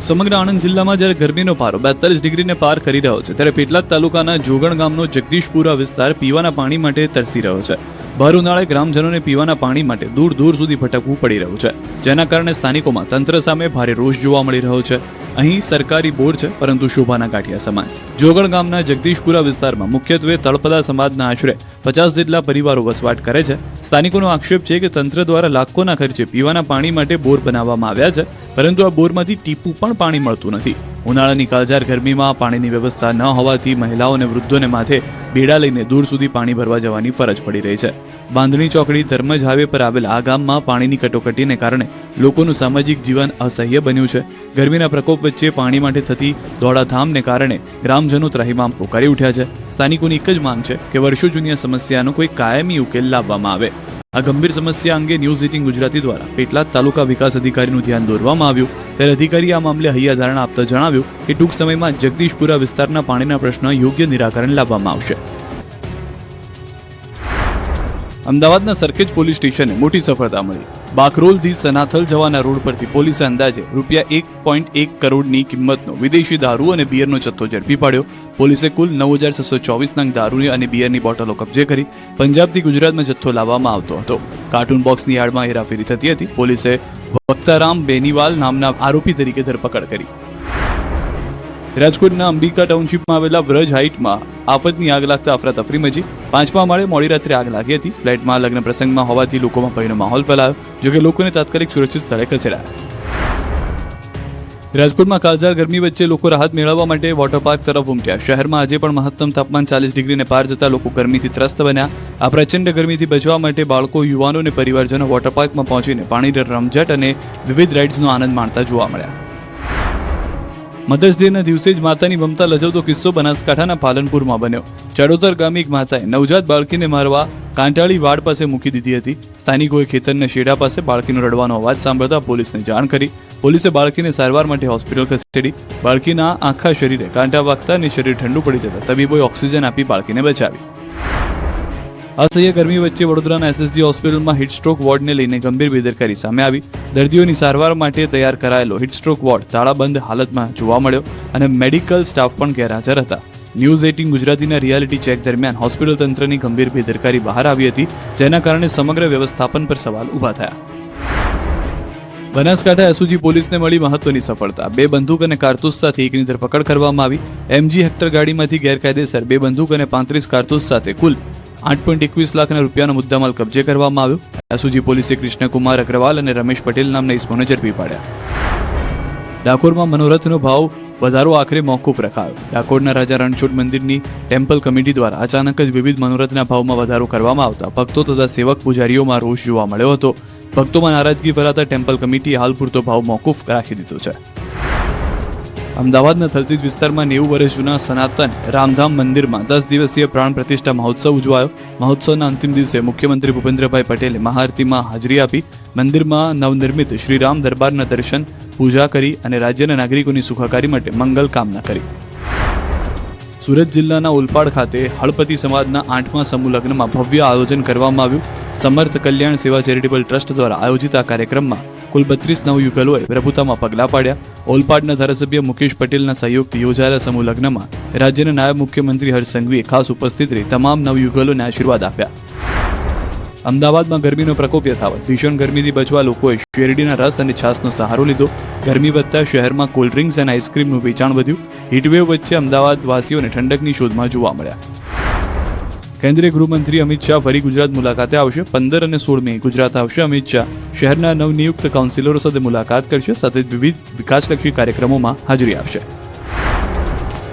સમગ્ર આણંદ જિલ્લામાં જ્યારે ગરમીનો પારો 42 ડિગ્રીને પાર કરી રહ્યો છે, ત્યારે પેટલાદ તાલુકાના જોગણ ગામનો જગદીશપુરા વિસ્તાર પીવાના પાણી માટે તરસી રહ્યો છે. ભર ઉનાળે ગ્રામજનોને પીવાના પાણી માટે દૂર દૂર સુધી ભટકવું પડી રહ્યું છે, જેના કારણે સ્થાનિકોમાં તંત્ર સામે ભારે રોષ જોવા મળી રહ્યો છે. અહીં સરકારી બોર છે, પરંતુ શોભાના ગાંઠિયા સમાન. જોગણ ગામના જગદીશપુરા વિસ્તારમાં મુખ્યત્વે તળપદા સમાજના આશરે 50 જેટલા પરિવારો વસવાટ કરે છે. સ્થાનિકોનો આક્ષેપ છે કે તંત્ર દ્વારા લાખોના ખર્ચે પીવાના પાણી માટે બોર બનાવવામાં આવ્યા છે, પરંતુ આ બોરમાંથી ટીપું પણ પાણી મળતું નથી. ઉનાળાની કાળઝાળ ગરમીમાં પાણીની વ્યવસ્થા ન હોવાથી મહિલાઓ અને વૃદ્ધોને માથે બેડા લઈને દૂર સુધી પાણી ભરવા જવાની ફરજ પડી રહી છે. બાંધણી ચોકડી ધર્મજ હાઈવે પર આવેલ આ ગામમાં પાણીની કટોકટીને કારણે લોકોનું સામાજિક જીવન અસહ્ય બન્યું છે. ગરમીના પ્રકોપ વચ્ચે પાણી માટે થતી દોડાધામને કારણે ગ્રામજનો ત્રાહિમામ પોકારી ઉઠ્યા છે. સ્થાનિકોની એક જ માંગ છે કે વર્ષો જૂની આ સમસ્યાનો કોઈ કાયમી ઉકેલ લાવવામાં આવે. આ ગંભીર સમસ્યા અંગે ન્યૂઝ 18 ગુજરાતી દ્વારા પેટલાદ તાલુકા વિકાસ અધિકારીનું ધ્યાન દોરવામાં આવ્યું, ત્યારે અધિકારીએ આ મામલે હૈયાધારણા આપતા જણાવ્યું કે ટૂંક સમયમાં જગદીશપુરા વિસ્તારના પાણીના પ્રશ્ન યોગ્ય નિરાકરણ લાવવામાં આવશે. અમદાવાદના સરખેજ પોલીસ સ્ટેશને મોટી સફળતા મળી. બાકરોલથી સનાથલ જવાના રોડ પરથી પોલીસે અંદાજે ₹1.1 કરોડની કિંમતનો વિદેશી દારૂ અને બિયરનો જથ્થો ઝડપી પાડ્યો. પોલીસે કુલ 9,624 નંગ દારૂની અને બિયરની બોટલો કબજે કરી. પંજાબથી ગુજરાતમાં જથ્થો લાવવામાં આવતો હતો. કાર્ટૂન બોક્સની યાર્ડમાં હેરાફેરી થતી હતી. પોલીસે વક્તારામ બેનીવાલ નામના આરોપી તરીકે ધરપકડ કરી. રાજકોટના અંબિકા ટાઉનશીપમાં આવેલા વ્રજ હાઇટમાં આફતની આગ લાગતા અફરાતફરી મચી. 5મા માળે મોડી રાત્રે આગ લાગી હતી. ફ્લેટમાં લગ્ન પ્રસંગમાં હોવાથી લોકોમાં ભયનો માહોલ ફેલાયો, જોકે લોકોને તાત્કાલિક સુરક્ષિત સ્થળે ખસેડાયા. રાજકોટમાં કાળઝાળ ગરમી વચ્ચે લોકો રાહત મેળવવા માટે વોટર પાર્ક તરફ ઉમટ્યા. શહેરમાં આજે પણ મહત્તમ તાપમાન 40 ડિગ્રીને પાર જતા લોકો ગરમીથી ત્રસ્ત બન્યા. આ પ્રચંડ ગરમીથી બચવા માટે બાળકો, યુવાનો અને પરિવારજનો વોટર પાર્કમાં પહોંચીને પાણીની રમઝટ અને વિવિધ રાઇડ્સનો આનંદ માણતા જોવા મળ્યા. મધર્સ ડેના દિવસે જ માતાની મમતા લજવતો કિસ્સો બનાસકાંઠાના પાલનપુરમાં બન્યો. ચડોતર ગામે એક માતાએ નવજાત બાળકીને મારવા કાંટાળી વાડ પાસે મૂકી દીધી હતી. સ્થાનિકોએ ખેતરના શેડા પાસે બાળકીનો રડવાનો અવાજ સાંભળતા પોલીસને જાણ કરી. પોલીસે બાળકીને સારવાર માટે હોસ્પિટલ ખસેડી. બાળકીના આખા શરીરે કાંટા વાગતા અને શરીર ઠંડુ પડી જતા તબીબોએ ઓક્સિજન આપી બાળકીને બચાવી. અસહ્ય ગરમી વચ્ચે વડોદરાના એસએસજી હોસ્પિટલમાં હીટસ્ટ્રોક વોર્ડને લઈને ગંભીર બેદરકારી સામે આવી. દર્દીઓની સારવાર માટે તૈયાર કરાયેલો હીટસ્ટ્રોક વોર્ડ તાળાબંધ હાલતમાં જોવા મળ્યો અને મેડિકલ સ્ટાફ પણ ગેરહાજર હતા. ન્યૂઝ 18 ગુજરાતીના રિયાલિટી ચેક દરમિયાન હોસ્પિટલ તંત્રની ગંભીર બેદરકારી બહાર આવી હતી, જેના કારણે સમગ્ર વ્યવસ્થાપન પર સવાલ ઊભા થયા. બનાસકાંઠા એસઓજી પોલીસને મળી મહત્વની સફળતા. 2 બંદૂક અને કારતૂસ સાથે એકની ધરપકડ કરવામાં આવી. MG હેક્ટર ગાડીમાંથી ગેરકાયદેસર 2 બંદૂક અને 35 કારતૂસ સાથે કુલ 8.21 લાખના રૂપિયાનો મુદ્દામાલ કબજે કરવામાં આવ્યો. એસઓજી પોલીસે કૃષ્ણકુમાર અગ્રવાલ અને રમેશ પટેલ નામના ઇસમોને ઝડપી પાડ્યા. ડાકોરમાં મનોરથનો ભાવ વધારો આખરે મોકૂફ રખાયો. ડાકોરના રાજા રણછોડ મંદિરની ટેમ્પલ કમિટી દ્વારા અચાનક જ વિવિધ મનોરથના ભાવમાં વધારો કરવામાં આવતા ભક્તો તથા સેવક પૂજારીઓમાં રોષ જોવા મળ્યો હતો. ભક્તોમાં નારાજગી ફેલાતા ટેમ્પલ કમિટીએ હાલ પૂરતો ભાવ મોકૂફ રાખી દીધો છે. અમદાવાદના થલતેજ વિસ્તારમાં 90 વર્ષ જૂના સનાતન રામધામ મંદિરમાં 10 દિવસીય પ્રાણ પ્રતિષ્ઠા મહોત્સવ ઉજવાયો. મહોત્સવના અંતિમ દિવસે મુખ્યમંત્રી ભૂપેન્દ્રભાઈ પટેલે મહાઆરતીમાં હાજરી આપી. મંદિરમાં નવનિર્મિત શ્રીરામ દરબારના દર્શન, પૂજા કરી અને રાજ્યના નાગરિકોની સુખાકારી માટે મંગલ કામના કરી. સુરત જિલ્લાના ઓલપાડ ખાતે હળપતિ સમાજના 8મા સમૂહ લગ્નમાં ભવ્ય આયોજન કરવામાં આવ્યું. સમર્થ કલ્યાણ સેવા ચેરિટેબલ ટ્રસ્ટ દ્વારા આયોજિત આ કાર્યક્રમમાં કુલ 32 નવયુગલોએ પ્રભુતામાં પગલાં પાડ્યા. ઓલપાડના ધારાસભ્ય મુકેશ પટેલના સહયોગથી યોજાયેલા સમૂહ લગ્નમાં રાજ્યના નાયબ મુખ્યમંત્રી હર્ષ સંઘવીએ ખાસ ઉપસ્થિત રહી તમામ નવયુગલોને આશીર્વાદ આપ્યા. અમદાવાદમાં ગરમીનો પ્રકોપ યથાવત. ભીષણ ગરમીથી બચવા લોકોએ શેરડીના રસ અને છાશનો સહારો લીધો. ગરમી વધતા શહેરમાં કોલ્ડ ડ્રિંક્સ અને આઈસ્ક્રીમનું વેચાણ વધ્યું. હીટવેવ વચ્ચે અમદાવાદ વાસીઓને ઠંડકની શોધમાં જોવા મળ્યા. કેન્દ્રીય ગૃહમંત્રી અમિત શાહ ફરી ગુજરાત મુલાકાતે આવશે. 15 અને 16 મે ગુજરાત આવશે. અમિત શાહ શહેરના નવનિયુક્ત કાઉન્સિલરો સાથે મુલાકાત કરશે, સાથે વિવિધ વિકાસલક્ષી કાર્યક્રમોમાં હાજરી આપશે.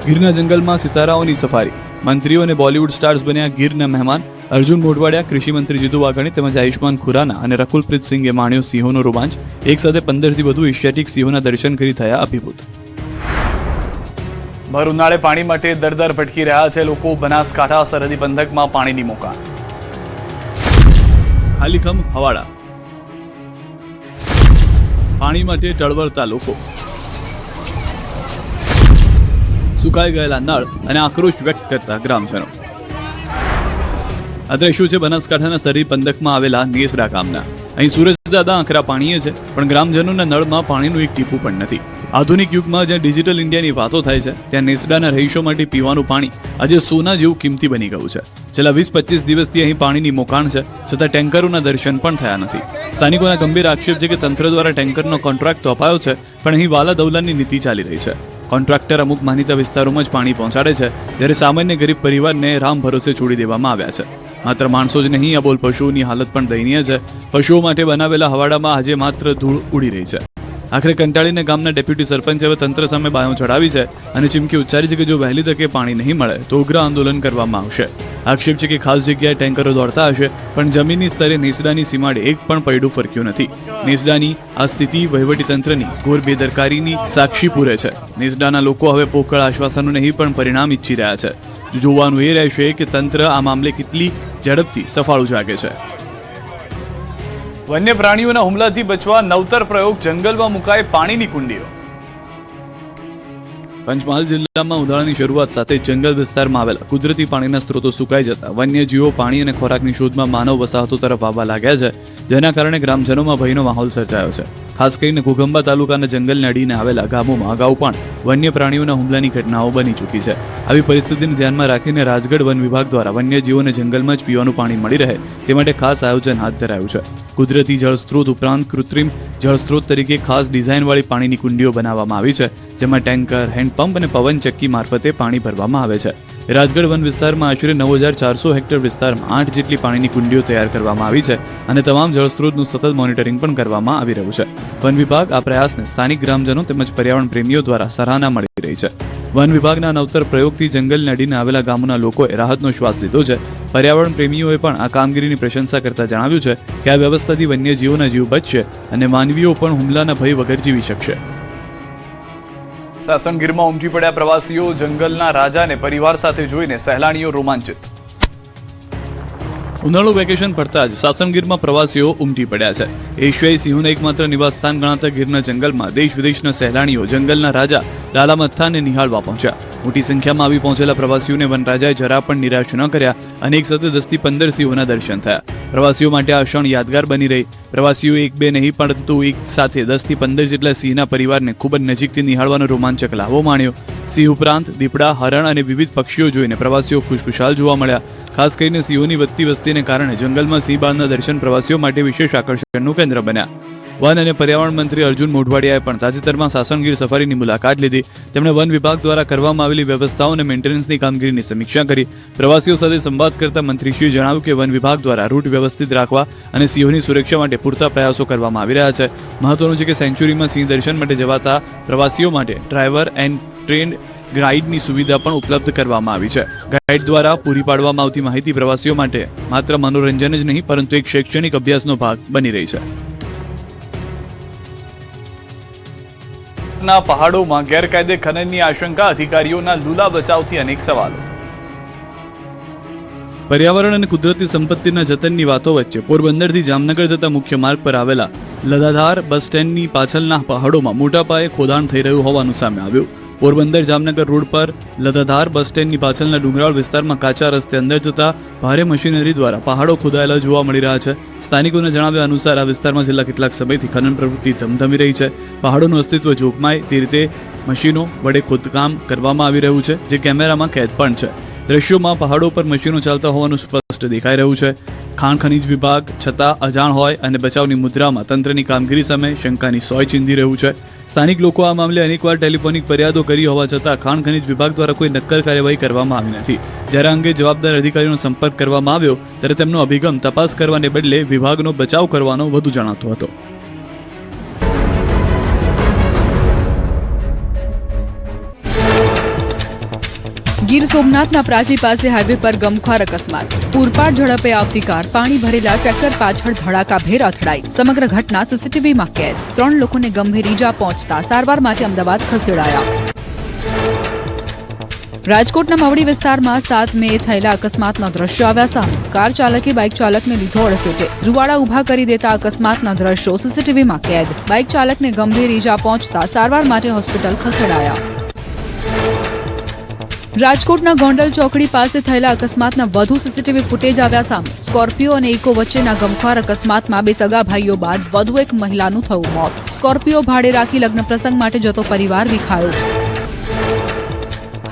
ગીરના જંગલમાં સિતારાઓની સફારી. મંત્રીઓ અને બોલિવૂડ સ્ટાર્સ બન્યા ગીરના મહેમાન. અર્જુન મોઢવાડિયા, કૃષિમંત્રી જીતુ વાઘાણી તેમજ આયુષ્માન ખુરાના અને રકુલપ્રીત સિંઘે માણ્યો સિંહોનો રોમાંચ. એક સાથે 15થી વધુ એશિયાટિક સિંહોના દર્શન કરી થયા અભિભૂત. ભર ઉનાળે પાણી માટે દર ભટકી રહ્યા છે લોકો. બનાસકાંઠા સરહદી પંથકમાં પાણીની મોકાણ. ખાલીખમ હવાડા. પાણી માટે ટળવળતા લોકો. સુકાઈ ગયેલા નળ અને આક્રોશ વ્યક્ત કરતા ગ્રામજનો. આ દ્રશ્યો છે બનાસકાંઠાના સરહદી પંથકમાં આવેલા નેસડા ગામના. અહીં સૂરજ દાદા આંકરા પાણીએ છે, પણ ગ્રામજનોના નળમાં પાણીનું એક ટીપું પણ નથી. આધુનિક યુગમાં જ્યાં ડિજિટલ ઇન્ડિયાની વાતો થાય છે, ત્યાં નેસડાના રહીશો માટે પીવાનું પાણી આજે સોના જેવું કિંમતી બની ગયું છે. છેલ્લા 20-25 દિવસથી અહીં પાણીની મોકાણ છે, છતાં ટેન્કરોના દર્શન પણ થયા નથી. સ્થાનિકોના ગંભીર આક્ષેપ છે કે તંત્ર દ્વારા ટેન્કરનો કોન્ટ્રાક્ટ તો અપાયો છે, પણ અહીં વાલા દવલાની નીતિ ચાલી રહી છે. કોન્ટ્રાક્ટર અમુક માનીતા વિસ્તારોમાં જ પાણી પહોંચાડે છે, જ્યારે સામાન્ય ગરીબ પરિવારને રામ ભરોસે છોડી દેવામાં આવ્યા છે. માત્ર માણસો જ નહીં, અબોલ પશુઓની હાલત પણ દયનીય છે. પશુઓ માટે બનાવેલા હવાડામાં આજે માત્ર ધૂળ ઉડી રહી છે. આખરે કંટાળીને ગામના ડેપ્યુટી સરપંચે હવે તંત્ર સામે બાયો ચડાવી છે અને ચીમકી ઉચ્ચારી છે કે જો વહેલી તકે પાણી નહીં મળે તો ઉગ્ર આંદોલન કરવામાં આવશે. આક્ષેપ છે કે ખાસ જગ્યાએ ટેન્કરો દોડતા હશે, પણ જમીનની સ્તરે નેસડાની સીમાડે એક પણ પૈડું ફરક્યું નથી. નેસડાની આ સ્થિતિ વહીવટીતંત્રની ઘોર બેદરકારીની સાક્ષી પૂરે છે. નેસડાના લોકો હવે પોકળ આશ્વાસનો નહીં પણ પરિણામ ઈચ્છી રહ્યા છે. જોવાનું એ રહેશે કે તંત્ર આ મામલે કેટલી ઝડપથી સફાળું જાગે છે. વન્ય પ્રાણીઓના હુમલાથી બચવા નવતર પ્રયોગ, જંગલમાં મુકાય પાણીની કુંડીઓ. પંચમહાલ જિલ્લામાં ઉનાળાની શરૂઆત સાથે જંગલ વિસ્તારમાં આવેલા કુદરતી પાણીના સ્ત્રોતો સુકાઈ જતા વન્યજીવો પાણી અને ખોરાકની શોધમાં માનવ વસાહતો તરફ આવવા લાગ્યા છે, જેના કારણે ગ્રામજનોમાં ભયનો માહોલ સર્જાયો છે. ખાસ કરીને ઘોઘંબા તાલુકાના જંગલને અડીને આવેલા ગામોમાં અગાઉ પણ વન્ય પ્રાણીઓના હુમલાની ઘટનાઓ બની ચૂકી છે. આવી પરિસ્થિતિને ધ્યાનમાં રાખીને રાજગઢ વન વિભાગ દ્વારા વન્યજીવોને જંગલમાં જ પીવાનું પાણી મળી રહે તે માટે ખાસ આયોજન હાથ ધરાયું છે. કુદરતી જળસ્ત્રોત ઉપરાંત કૃત્રિમ જળસ્ત્રોત તરીકે ખાસ ડિઝાઇનવાળી પાણીની કુંડીઓ બનાવવામાં આવી છે, જેમાં ટેન્કર, હેન્ડપંપ અને પવનચક્કી મારફતે પાણી ભરવામાં આવે છે. રાજગઢ વન વિસ્તારમાં આશરે 9400 હેક્ટર વિસ્તારમાં 8 જેટલી પાણીની કુંડીઓ તૈયાર કરવામાં આવી છે અને તમામ જળસ્ત્રોતનું સતત મોનિટરિંગ પણ કરવામાં આવી રહ્યું છે. વન વિભાગ આ પ્રયાસને સ્થાનિક ગ્રામજનો તેમજ પર્યાવરણ પ્રેમીઓ દ્વારા સરાહના મળી રહી છે. વન વિભાગના નવતર પ્રયોગથી જંગલને અડીને આવેલા ગામોના લોકોએ રાહતનો શ્વાસ લીધો છે. પર્યાવરણ પ્રેમીઓએ પણ આ કામગીરીની પ્રશંસા કરતા જણાવ્યું છે કે આ વ્યવસ્થાથી વન્યજીવોના જીવ બચશે અને માનવીઓ પણ હુમલાના ભય વગર જીવી શકશે. સાસણગીરમાં ઉમટી પડ્યા પ્રવાસીઓ, જંગલના રાજાને પરિવાર સાથે જોઈને સહેલાણીઓ રોમાંચિત. ઉનાળુ વેકેશન પડતા જ સાસણગીરમાં પ્રવાસીઓ ઉમટી પડ્યા છે. એશિયાઈ સિંહોના એકમાત્ર નિવાસસ્થાન ગણાતા ગીરના જંગલમાં દેશ વિદેશના સહેલાણીઓ જંગલના રાજા લાલા મથાને નિહાળવા પહોંચ્યા. મોટી સંખ્યામાં આવી પહોંચેલા પ્રવાસીઓને વનરાજાએ જરા પણ નિરાશ ન કર્યા અને એક સાથે 10 થી 15 સિંહોના દર્શન થયા. પ્રવાસીઓ માટે આ ક્ષણ યાદગાર બની રહી. પ્રવાસીઓ એક બે નહીં પરંતુ એક સાથે 10 થી 15 જેટલા સિંહના પરિવારને ખૂબ જ નજીકથી નિહાળવાનો રોમાંચક લાહવો માણ્યો. સિંહ ઉપરાંત દીપડા, હરણ અને વિવિધ પક્ષીઓ જોઈને પ્રવાસીઓ ખુશખુશાલ જોવા મળ્યા. ખાસ કરીને સિંહોની વધતી વસ્તીને કારણે જંગલમાં સિંહ બાળના દર્શન પ્રવાસીઓ માટે વિશેષ આકર્ષણનું કેન્દ્ર બન્યા. વન અને પર્યાવરણ મંત્રી અર્જુન મોઢવાડિયાએ પણ તાજેતરમાં સાસણગીર સફારીની મુલાકાત લીધી. તેમણે વન વિભાગ દ્વારા કરવામાં આવેલી વ્યવસ્થાઓ અને મેન્ટેનન્સની કામગીરીની સમીક્ષા કરી. પ્રવાસીઓ સાથે સંવાદ કરતા મંત્રીશ્રીએ જણાવ્યું કે વન વિભાગ દ્વારા રૂટ વ્યવસ્થિત રાખવા અને સિંહોની સુરક્ષા માટે પૂરતા પ્રયાસો કરવામાં આવી રહ્યા છે. મહત્વનું છે કે સેન્ચ્યુરીમાં સિંહ દર્શન માટે જવાતા પ્રવાસીઓ માટે ડ્રાઈવર એન્ડ ટ્રેન્ડ ગાઈડની સુવિધા પણ ઉપલબ્ધ કરવામાં આવી છે. ગાઈડ દ્વારા પૂરી પાડવામાં આવતી માહિતી પ્રવાસીઓ માટે માત્ર મનોરંજન જ નહીં પરંતુ એક શૈક્ષણિક અભ્યાસનો ભાગ બની રહી છે. ના પહાડોમાં ગેરકાયદે ખનનની આશંકા, અધિકારીઓના લૂલા બચાવથી અનેક સવાલો. પર્યાવરણ અને કુદરતી સંપત્તિના જતનની વાતો વચ્ચે પોરબંદરથી જામનગર જતા મુખ્ય માર્ગ પર આવેલા લદાધાર બસ સ્ટેન્ડની પાછળના પહાડોમાં મોટા પાયે ખોદાણ થઈ રહ્યું હોવાનું સામે આવ્યું. પોરબંદર જામનગર રોડ પર લદાધાર બસ સ્ટેન્ડની પાછળના ડુંગરાળ વિસ્તારમાં કાચા રસ્તે અંદર જતા ભારે મશીનરી દ્વારા પહાડો ખોદાયેલા જોવા મળી રહ્યા છે. સ્થાનિકોના જણાવ્યા અનુસાર આ વિસ્તારમાં છેલ્લા કેટલાક સમયથી ખનન પ્રવૃત્તિ ધમધમી રહી છે. પહાડોનું અસ્તિત્વ જોખમાય તે રીતે મશીનો વડે ખોદકામ કરવામાં આવી રહ્યું છે, જે કેમેરામાં કેદ પણ છે. દ્રશ્યોમાં પહાડો પર મશીનો ચાલતા હોવાનું સ્પષ્ટ દેખાઈ રહ્યું છે. ખાણ ખનીજ વિભાગ છતાં અજાણ હોય અને બચાવની મુદ્રામાં તંત્રની કામગીરી સામે શંકાની સોય ચીંધી રહ્યું છે. સ્થાનિક લોકો આ મામલે અનેકવાર ટેલિફોનિક ફરિયાદો કરી હોવા છતાં ખાણ ખનીજ વિભાગ દ્વારા કોઈ નક્કર કાર્યવાહી કરવામાં આવી નથી. જ્યારે અંગે જવાબદાર અધિકારીઓનો સંપર્ક કરવામાં આવ્યો ત્યારે તેમનો અભિગમ તપાસ કરવાને બદલે વિભાગનો બચાવ કરવાનો વધુ જણાતો હતો. ગીર સોમનાથના પ્રાચી પાસે હાઈવે પર ગમખ્વાર અકસ્માત. પૂરપાટ ઝડપે આવતી કાર પાણી ભરેલા ટ્રેક્ટર પાછળ ધડાકાભેર અથડાઈ. સમગ્ર ઘટના સીસીટીવીમાં કેદ. 3 લોકોને ગંભીર ઈજા પહોંચતા સારવાર માટે અમદાવાદ ખસેડાયા. રાજકોટના મવડી વિસ્તારમાં 7 મે થયેલા અકસ્માતના દ્રશ્યો આવ્યા સામે. કાર ચાલકે બાઇક ચાલકને લીધો અડફેટે. રૂવાડા ઉભા કરી દેતા અકસ્માતના દ્રશ્યો સીસીટીવીમાં કેદ. બાઇક ચાલકને ગંભીર ઈજા પહોંચતા સારવાર માટે હોસ્પિટલ ખસેડાયા. રાજકોટના ગોંડલ ચોકડી પાસે થયેલા અકસ્માતના વધુ સીસીટીવી ફૂટેજ આવ્યા સામે. સ્કોર્પિયો અને ઇકો વચ્ચેના ગમખ્વાર અકસ્માતમાં 2 સગા ભાઈઓ બાદ વધુ એક મહિલાનું થયું મોત. સ્કોર્પિયો ભાડે રાખી લગ્ન પ્રસંગ માટે જતો પરિવાર વિખાયો.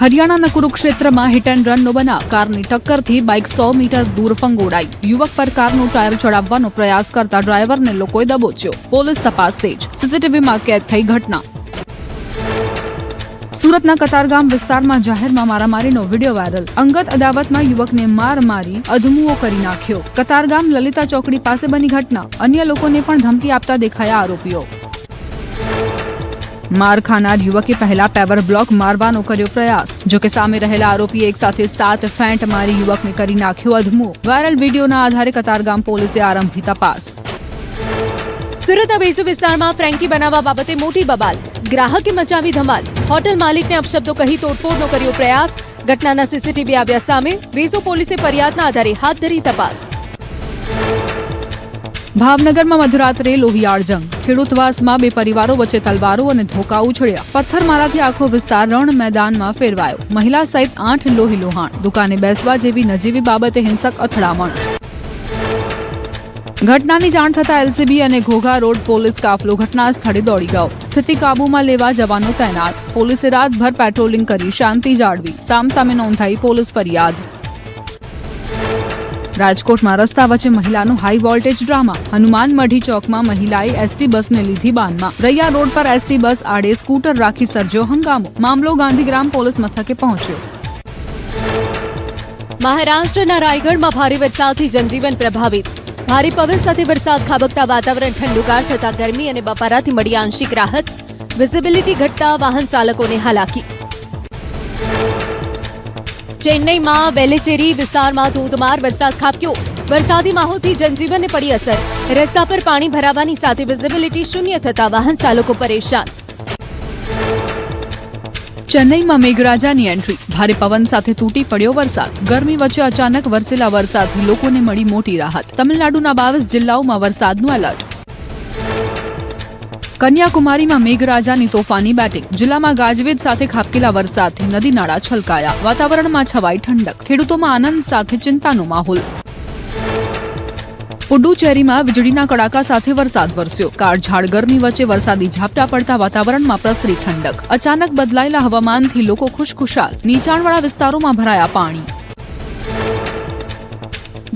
હરિયાણાના કુરુક્ષેત્રમાં હિટ એન્ડ રનનો બનાવ. કારની ટક્કરથી બાઇક 100 મીટર દૂર ફંગોળાઈ. યુવક પર કારનું ટાયર ચડાવવાનો પ્રયાસ કરતા ડ્રાઈવરને લોકોએ દબોચ્યો. પોલીસ તપાસ તેજ. સીસીટીવીમાં કેદ થઈ ઘટના. સુરતના કતારગામ વિસ્તારમાં જાહેરમાં મારામારીનો વિડીયો વાયરલ. અંગત અદાવતમાં યુવકને માર મારી અધમુઓ કરી નાખ્યો. કતારગામ લલિતા ચોકડી પાસે બની ઘટના. અન્ય લોકોને પણ ધમકી આપતા દેખાયા આરોપીઓ. માર ખાનાર યુવકે પહેલા પેવર બ્લોક મારવાનો કર્યો પ્રયાસ. જોકે સામે રહેલા આરોપીએ એક સાથે 7 ફેંટ મારી યુવકને કરી નાખ્યો અધમુઓ. વાયરલ વિડીયોના આધારે કતારગામ પોલીસે આરંભી તપાસ. સુરતના વેસુ વિસ્તારમાં ફ્રેન્કી બનાવવા બાબતે મોટી બબાલ. ગ્રાહકે મચાવી ધમાલ. હોટલ માલિકને અપશબ્દો કહી તોડફોડનો કર્યો પ્રયાસ. ઘટનાના સીસીટીવી આવ્યા સામે. વેસુ પોલીસે ફરિયાદના આધારે હાથ ધરી તપાસ. ભાવનગરમાં મધરાત્રે લોહિયાળ જંગ. ખેડૂતવાસમાં 2 પરિવારો વચ્ચે તલવારો અને ધોકા ઉછળ્યા. પથ્થરમારાથી આખો વિસ્તાર રણ મેદાનમાં ફેરવાયો. મહિલા સહિત 8 લોહીલુહાણ. દુકાને બેસવા જેવી નજીવી બાબતે હિંસક અથડામણ. ઘટનાની જાણ થતાં એલસીબી અને ઘોઘા રોડ પોલીસ કાફલો ઘટના સ્થળે દોડી ગયો. સ્થિતિ કાબૂમાં લેવા જવાનો તૈનાત. પોલીસે રાતભર પેટ્રોલિંગ કરી શાંતિ જાળવી. સામસામે નોંધાઈ પોલીસ ફરિયાદ. રાજકોટમાં રસ્તા વચ્ચે મહિલાનો હાઈ વોલ્ટેજ ડ્રામા. હનુમાન મઢી ચોકમાં મહિલાએ એસટી બસને લીધી બાનમાં. રૈયા રોડ પર એસટી બસ આડે સ્કૂટર રાખી સર્જ્યો હંગામો. મામલો ગાંધીગ્રામ પોલીસ મથકે પહોંચ્યો. મહારાષ્ટ્રના રાયગઢમાં ભારે વરસાદથી જનજીવન પ્રભાવિત. ભારે પવન સાથે વરસાદ ખાબકતા વાતાવરણ ઠંડુગાર થતા ગરમી અને બફારાથી મળી આંશિક રાહત. વિઝિબિલિટી ઘટતા વાહન ચાલકોને હાલાકી. ચેન્નઈમાં વેલેચેરી વિસ્તારમાં ધોધમાર વરસાદ ખાબક્યો. વરસાદી માહોલથી જનજીવનને પડી અસર. રસ્તા પર પાણી ભરાવાની સાથે વિઝિબિલિટી શૂન્ય થતા વાહન ચાલકો પરેશાન. ચેન્નઈમાં મેઘરાજાની એન્ટ્રી. ભારે પવન સાથે તૂટી પડ્યો વરસાદ. ગરમી વચ્ચે અચાનક વરસેલા વરસાદથી લોકોને મળી મોટી રાહત. તમિલનાડુના 22 જિલ્લાઓમાં વરસાદનું એલર્ટ. કન્યાકુમારીમાં મેઘરાજાની તોફાની બેટિંગ. જિલ્લામાં ગાજવીજ સાથે ખાબકેલા વરસાદથી નદી નાળા છલકાયા. વાતાવરણમાં છવાઈ ઠંડક. ખેડૂતોમાં આનંદ સાથે ચિંતાનો માહોલ. પુડુચેરીમાં વીજળીના કડાકા સાથે વરસાદ વરસ્યો. કાળઝાળ ગરમી વચ્ચે વરસાદી ઝાપટા પડતા વાતાવરણમાં પ્રસરી ઠંડક. અચાનક બદલાયેલા હવામાનથી લોકો ખુશખુશાલ. નીચાણવાળા વિસ્તારોમાં ભરાયા પાણી.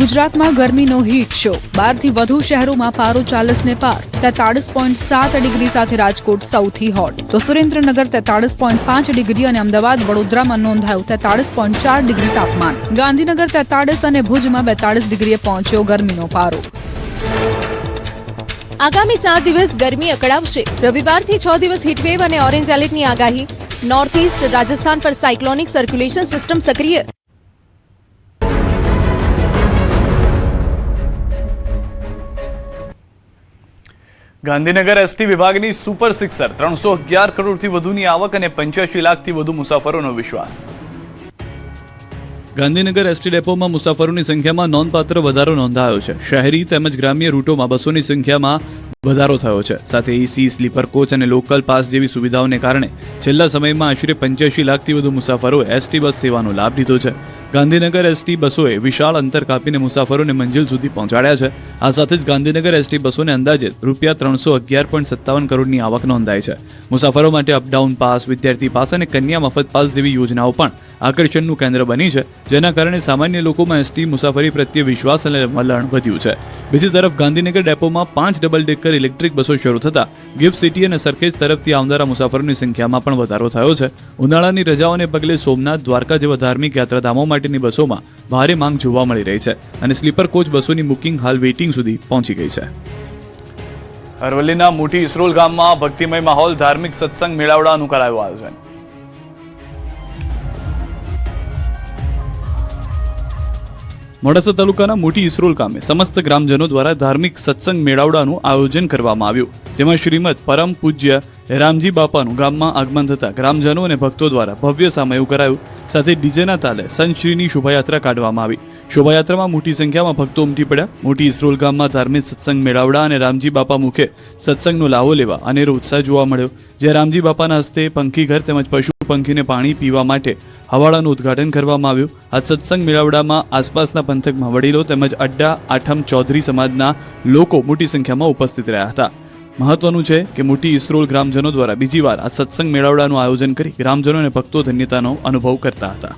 ગુજરાતમાં ગરમીનો હીટ શો. 12 થી વધુ શહેરોમાં પારો 40 ને પાર. 43.7 ડિગ્રી સાથે રાજકોટ સૌથી હોટ. તો સુરેન્દ્રનગર 43.5 ડિગ્રી અને અમદાવાદ વડોદરામાં નોંધાયું 43.4 ડિગ્રી તાપમાન. ગાંધીનગર 43 અને ભુજમાં 42 ડિગ્રીએ પહોંચ્યો ગરમીનો પારો. આગામી 7 દિવસ ગરમી અકળાવશે. રવિવારથી 6 દિવસ હીટવેવ અને ઓરેન્જ એલર્ટની આગાહી. નોર્થ ઇસ્ટ રાજસ્થાન પર સાયક્લોનિક સર્ક્યુલેશન સિસ્ટમ સક્રિય. ગાંધીનગર એસટી વિભાગની સુપર સિક્સર. 311 કરોડથી વધુની આવક અને 85 લાખથી વધુ મુસાફરોનો વિશ્વાસ. ગાંધીનગર એસટી ડેપોમાં મુસાફરોની સંખ્યામાં નોંધપાત્ર વધારો નોંધાયો છે. શહેરી તેમજ ગ્રામ્ય રૂટોમાં બસોની સંખ્યામાં વધારો થયો છે. સાથે એસી, સ્લીપર કોચ અને લોકલ પાસ જેવી સુવિધાઓને કારણે છેલ્લા સમયમાં આશરે 85 લાખથી વધુ મુસાફરોએ એસટી બસ સેવાનો લાભ લીધો છે. ગાંધીનગર એસટી બસોએ વિશાળ અંતર કાપીને મુસાફરોને મંજિલ સુધી પહોંચાડ્યા છે. આ સાથે જ ગાંધીનગર એસટી બસોને અંદાજે ₹311.57 કરોડની આવક નોંધાઈ છે. મુસાફરો માટે અપડાઉન પાસ, વિદ્યાર્થી પાસ અને કન્યા મફત પાસ જેવી યોજનાઓ પણ આકર્ષણનું કેન્દ્ર બની છે, જેના કારણે સામાન્ય લોકોમાં એસટી મુસાફરી પ્રત્યે વિશ્વાસ અને વલણ વધ્યું છે. બીજી તરફ ગાંધીનગર ડેપોમાં 5 ડબલ ડેકર ઇલેક્ટ્રિક બસો શરૂ થતા ગિફ્ટ સિટી અને સરખેજ તરફથી આવનારા મુસાફરોની સંખ્યામાં પણ વધારો થયો છે. ઉનાળાની રજાઓને પગલે સોમનાથ, દ્વારકા જેવા ધાર્મિક યાત્રાધામો માટેની બસોમાં ભારે માંગ જોવા મળી રહી છે અને સ્લીપર કોચ બસોની બુકિંગ હાલ વેઇટિંગ સુધી પહોંચી ગઈ છે. અરવલ્લીના મોટી ઇસરોલ ગામમાં ભક્તિમય માહોલ. ધાર્મિક સત્સંગ મેળાવડાનું કરાયું આયોજન. મોડાસા તાલુકાના મોટી ઇસરોલ ગામે સમસ્ત ગ્રામજનો દ્વારા ધાર્મિક સત્સંગ મેળાવડાનું આયોજન કરવામાં આવ્યું, જેમાં શ્રીમદ પરમ પૂજ્ય રામજી બાપાનું ગામમાં આગમન થતા ગ્રામજનો અને ભક્તો દ્વારા ભવ્ય સામયું કરાયું. સાથે ડીજેના તાલે સંતશ્રીની શોભાયાત્રા કાઢવામાં આવી. શોભાયાત્રામાં મોટી સંખ્યામાં ભક્તો ઉમટી પડ્યા. મોટી ઇસરોલ ગામમાં ધાર્મિક સત્સંગ મેળાવડા અને રામજી બાપા મુખે સત્સંગનો લાવો લેવા અનેરો ઉત્સાહ જોવા મળ્યો. જ્યાં રામજી બાપાના હસ્તે પંખી ઘર તેમજ પશુ પંખીને પાણી પીવા માટે હવાડાનું ઉદ્ઘાટન કરવામાં આવ્યું. આ સત્સંગ મેળાવડામાં આસપાસના પંથકમાં વડીલો તેમજ અડ્ડા આઠમ ચૌધરી સમાજના લોકો મોટી સંખ્યામાં ઉપસ્થિત રહ્યા હતા. મહત્વનું છે કે મોટી ઇસરોલ ગ્રામજનો દ્વારા બીજી વાર આ સત્સંગ મેળાવડાનું આયોજન કરી ગ્રામજનો અને ભક્તો ધન્યતાનો અનુભવ કરતા હતા.